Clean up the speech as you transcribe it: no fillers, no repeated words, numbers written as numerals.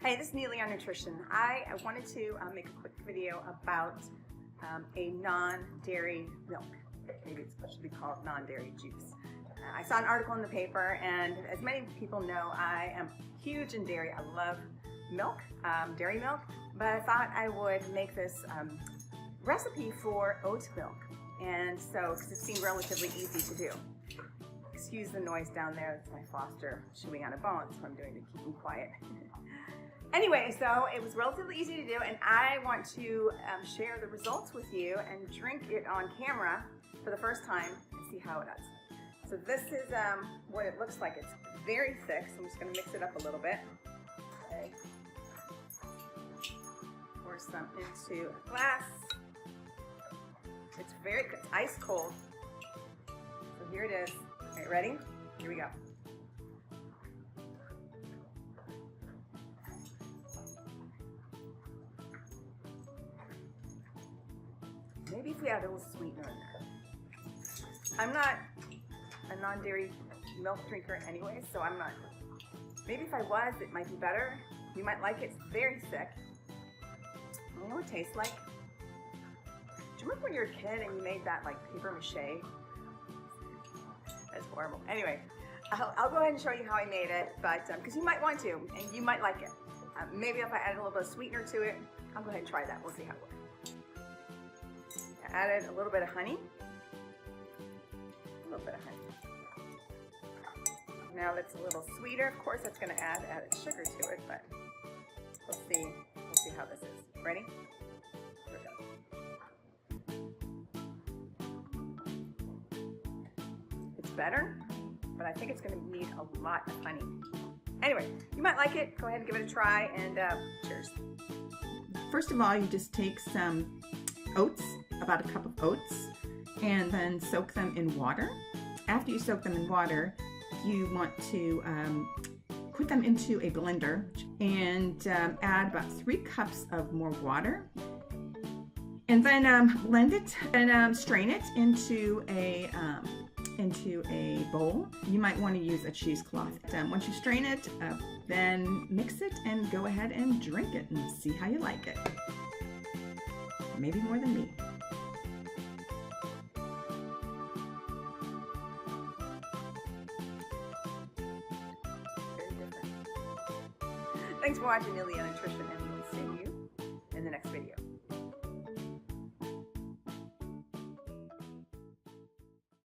Hey, this is Neily on Nutrition. I wanted to make a quick video about a non-dairy milk. Maybe it should be called non-dairy juice. I saw an article in the paper, and as many people know, I am huge in dairy. I love milk, dairy milk, but I thought I would make this recipe for oat milk. And so, because it seemed relatively easy to do. Excuse the noise down there, it's my foster chewing on a bone, so I'm doing to keep him quiet. Anyway, so it was relatively easy to do, and I want to share the results with you and drink it on camera for the first time and see how it does. So this is what it looks like. It's very thick, so I'm just going to mix it up a little bit. Okay. Pour some into a glass. It's ice cold. So here it is. Okay, ready? Here we go. Maybe if we add a little sweetener in there. I'm not a non-dairy milk drinker anyway, so I'm not. Maybe if I was, it might be better. You might like it. It's very thick. I don't know what it tastes like. Do you remember when you were a kid and you made that like paper mache? That's horrible. Anyway, I'll go ahead and show you how I made it, but because you might want to, and you might like it. Maybe if I add a little bit of sweetener to it, I'll go ahead and try that. We'll see how it works. I added a little bit of honey. A little bit of honey. Now that's a little sweeter. Of course, that's going to add added sugar to it, but we'll see how this is. Ready? Here we go. It's better, but I think it's going to need a lot of honey. Anyway, you might like it. Go ahead and give it a try, and cheers. First of all, you just take some oats, about a cup of oats, and then soak them in water. After you soak them in water, you want to put them into a blender and add about 3 cups of more water, and then blend it and strain it into a bowl. You might want to use a cheesecloth. Once you strain it, then mix it and go ahead and drink it and see how you like it. Maybe more than me. Thanks for watching Neily on Nutrition.